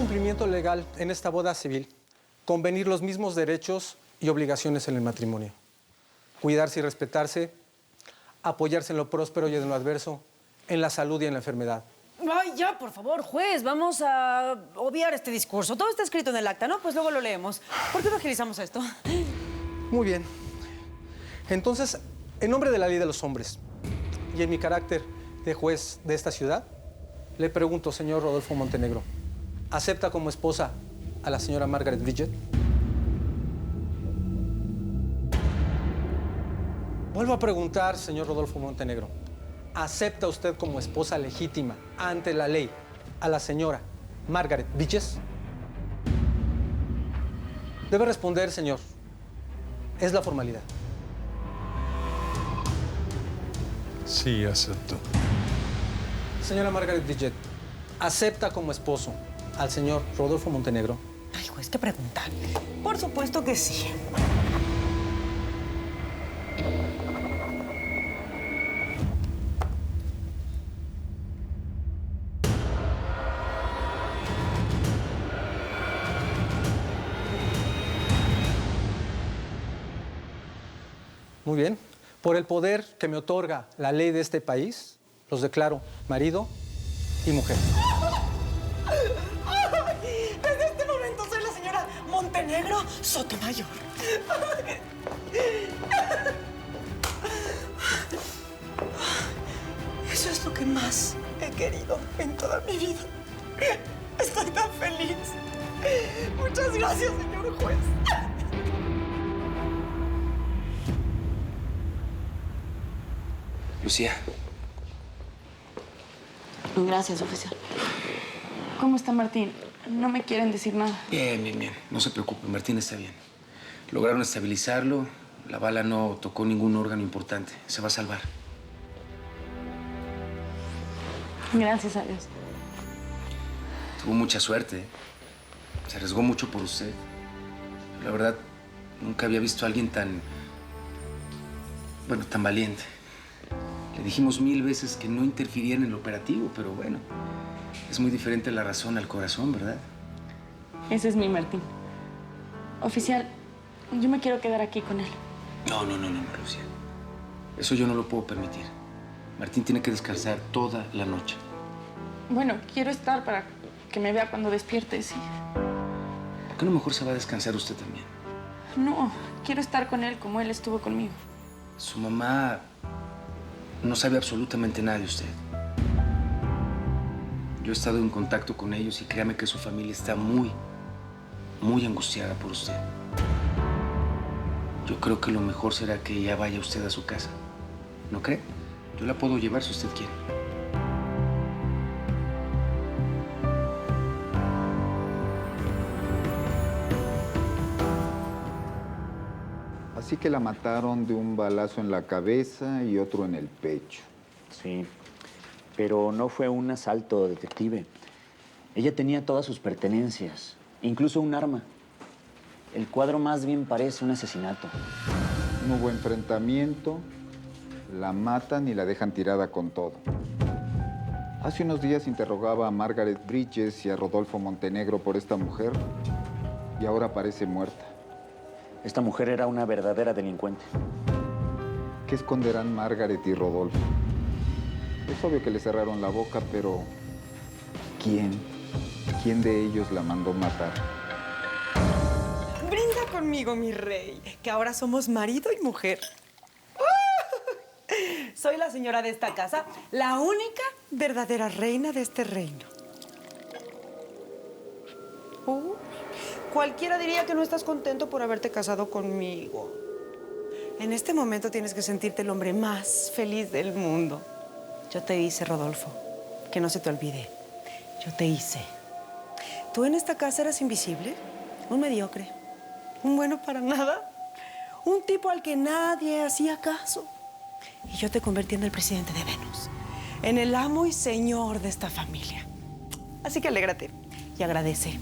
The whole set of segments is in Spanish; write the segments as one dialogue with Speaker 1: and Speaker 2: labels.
Speaker 1: cumplimiento legal en esta boda civil convenir los mismos derechos y obligaciones en el matrimonio. Cuidarse y respetarse, apoyarse en lo próspero y en lo adverso, en la salud y en la enfermedad.
Speaker 2: Ay, ya, por favor, juez, vamos a obviar este discurso. Todo está escrito en el acta, ¿no? Pues luego lo leemos. ¿Por qué no agilizamos esto?
Speaker 1: Muy bien. Entonces, en nombre de la ley de los hombres y en mi carácter de juez de esta ciudad, le pregunto, señor Rodolfo Montenegro, ¿acepta como esposa a la señora Margaret Bridget? Vuelvo a preguntar, señor Rodolfo Montenegro, ¿acepta usted como esposa legítima ante la ley a la señora Margaret Bridget? Debe responder, señor. Es la formalidad.
Speaker 3: Sí, acepto.
Speaker 1: Señora Margaret Bridget, ¿acepta como esposo al señor Rodolfo Montenegro?
Speaker 2: Ay, juez, qué pregunta. Por supuesto que sí.
Speaker 1: Muy bien. Por el poder que me otorga la ley de este país, los declaro marido y mujer.
Speaker 2: Desde este momento soy la señora Montenegro Sotomayor. Eso es lo que más he querido en toda mi vida. Estoy tan feliz. Muchas gracias, señor juez.
Speaker 4: Lucía.
Speaker 5: Gracias, oficial. ¿Cómo está Martín? No me quieren decir nada.
Speaker 4: Bien, bien, bien. No se preocupe, Martín está bien. Lograron estabilizarlo. La bala no tocó ningún órgano importante. Se va a salvar.
Speaker 5: Gracias a Dios.
Speaker 4: Tuvo mucha suerte. Se arriesgó mucho por usted. La verdad, nunca había visto a alguien tan... bueno, tan valiente. Le dijimos 1000 veces que no interfiriera en el operativo, pero bueno, es muy diferente la razón al corazón, ¿verdad?
Speaker 5: Ese es mi Martín. Oficial, yo me quiero quedar aquí con él.
Speaker 4: No, Lucía. Eso yo no lo puedo permitir. Martín tiene que descansar toda la noche.
Speaker 5: Bueno, quiero estar para que me vea cuando despierte, sí.
Speaker 4: ¿Por qué no mejor se va a descansar usted también?
Speaker 5: No, quiero estar con él como él estuvo conmigo.
Speaker 4: Su mamá no sabe absolutamente nada de usted. Yo he estado en contacto con ellos y créame que su familia está muy angustiada por usted. Yo creo que lo mejor será que ya vaya usted a su casa. ¿No cree? Yo la puedo llevar si usted quiere.
Speaker 6: Así que la mataron de un balazo en la cabeza y otro en el pecho.
Speaker 7: Sí, pero no fue un asalto, detective. Ella tenía todas sus pertenencias, incluso un arma. El cuadro más bien parece un asesinato.
Speaker 6: No hubo enfrentamiento, la matan y la dejan tirada con todo. Hace unos días interrogaba a Margaret Bridges y a Rodolfo Montenegro por esta mujer y ahora parece muerta.
Speaker 7: Esta mujer era una verdadera delincuente.
Speaker 6: ¿Qué esconderán Margaret y Rodolfo? Es obvio que le cerraron la boca, pero ¿quién? ¿Quién de ellos la mandó matar?
Speaker 2: Brinda conmigo, mi rey, que ahora somos marido y mujer. Soy la señora de esta casa, la única verdadera reina de este reino. Cualquiera diría que no estás contento por haberte casado conmigo. En este momento tienes que sentirte el hombre más feliz del mundo. Yo te hice, Rodolfo, que no se te olvide. Yo te hice. Tú en esta casa eras invisible, un mediocre, un bueno para nada, un tipo al que nadie hacía caso. Y yo te convertí en el presidente de Venus, en el amo y señor de esta familia. Así que alégrate y agradece.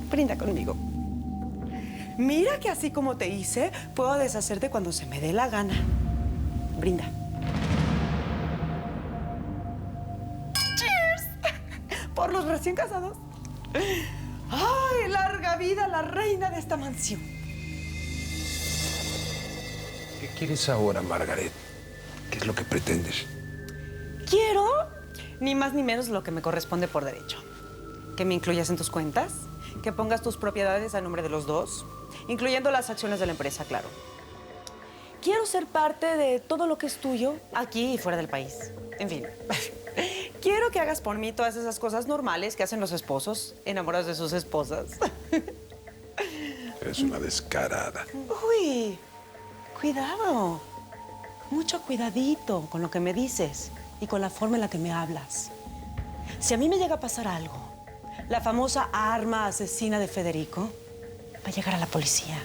Speaker 2: Brinda conmigo. Mira que así como te hice, puedo deshacerte cuando se me dé la gana. Brinda. ¡Cheers! Por los recién casados. ¡Ay, larga vida a la reina de esta mansión!
Speaker 8: ¿Qué quieres ahora, Margaret? ¿Qué es lo que pretendes?
Speaker 2: Quiero ni más ni menos lo que me corresponde por derecho. Que me incluyas en tus cuentas, que pongas tus propiedades a nombre de los dos, incluyendo las acciones de la empresa, claro. Quiero ser parte de todo lo que es tuyo, aquí y fuera del país. En fin, quiero que hagas por mí todas esas cosas normales que hacen los esposos enamorados de sus esposas.
Speaker 8: Eres una descarada.
Speaker 2: Uy, cuidado. Mucho cuidadito con lo que me dices y con la forma en la que me hablas. Si a mí me llega a pasar algo, la famosa arma asesina de Federico va a llegar a la policía.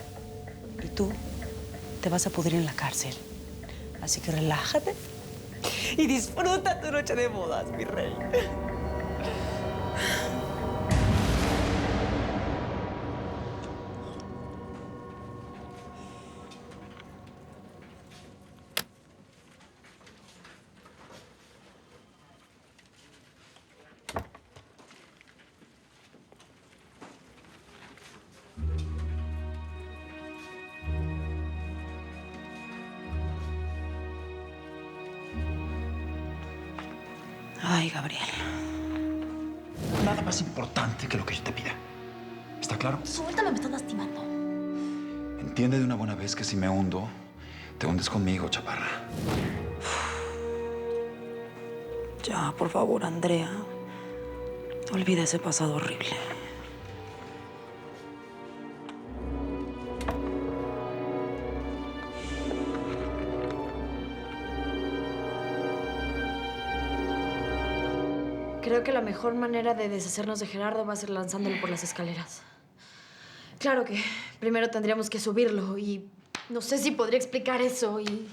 Speaker 2: Y tú te vas a pudrir en la cárcel. Así que relájate y disfruta tu noche de bodas, mi rey. Ay, Gabriel.
Speaker 9: Nada más importante que lo que yo te pida. ¿Está claro?
Speaker 10: Suéltalo, me estás lastimando.
Speaker 9: Entiende de una buena vez que si me hundo, te hundes conmigo, chaparra.
Speaker 2: Ya, por favor, Andrea. Olvida ese pasado horrible.
Speaker 10: Creo que la mejor manera de deshacernos de Gerardo va a ser lanzándolo por las escaleras. Claro que primero tendríamos que subirlo y no sé si podría explicar eso y...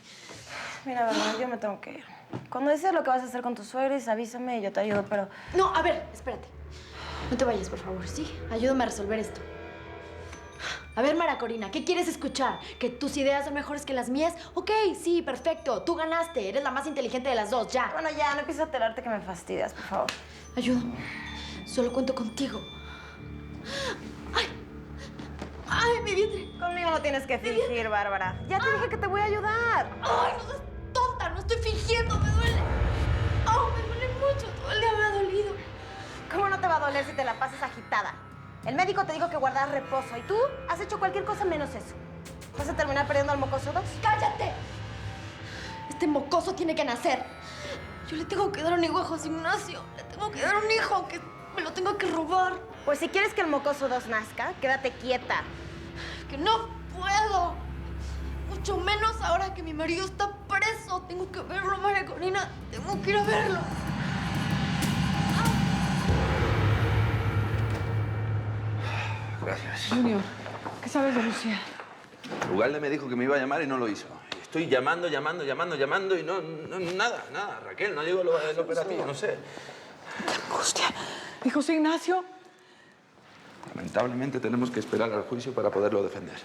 Speaker 11: Mira, verdad, yo me tengo que ir. Cuando dices lo que vas a hacer con tus suegros, avísame y yo te ayudo, pero...
Speaker 10: No, a ver, espérate. No te vayas, por favor, ¿sí? Ayúdame a resolver esto. A ver, Mara Corina, ¿qué quieres escuchar? ¿Que tus ideas son mejores que las mías? Ok, sí, perfecto. Tú ganaste. Eres la más inteligente de las dos, ya.
Speaker 11: Bueno, ya, no empieces a telarte que me fastidias, por favor.
Speaker 10: Ayúdame. Solo cuento contigo. ¡Ay! ¡Ay, mi vientre!
Speaker 11: Conmigo no tienes que fingir, Bárbara. Ya te dije que te voy a ayudar.
Speaker 10: ¡Ay, no seas tonta! No estoy fingiendo, me duele. ¡Oh, me duele mucho! Todo el día me ha dolido.
Speaker 11: ¿Cómo no te va a doler si te la pasas agitada? El médico te dijo que guardaras reposo y tú has hecho cualquier cosa menos eso. ¿Vas a terminar perdiendo al mocoso 2?
Speaker 10: ¡Cállate! Este mocoso tiene que nacer. Yo le tengo que dar un hijo a José Ignacio. Le tengo que dar un hijo, aunque me lo tengo que robar.
Speaker 11: Pues si quieres que el mocoso 2 nazca, quédate quieta.
Speaker 10: ¡Que no puedo! Mucho menos ahora que mi marido está preso. Tengo que verlo, María Corina. Tengo que ir a verlo.
Speaker 3: Gracias.
Speaker 2: Junior, ¿qué sabes de Lucía?
Speaker 3: Ugalde me dijo que me iba a llamar y no lo hizo. Estoy llamando y no, nada. Raquel, no llegó el operativo, no sé.
Speaker 2: ¡Qué angustia! ¿Y José Ignacio?
Speaker 3: Lamentablemente tenemos que esperar al juicio para poderlo defender.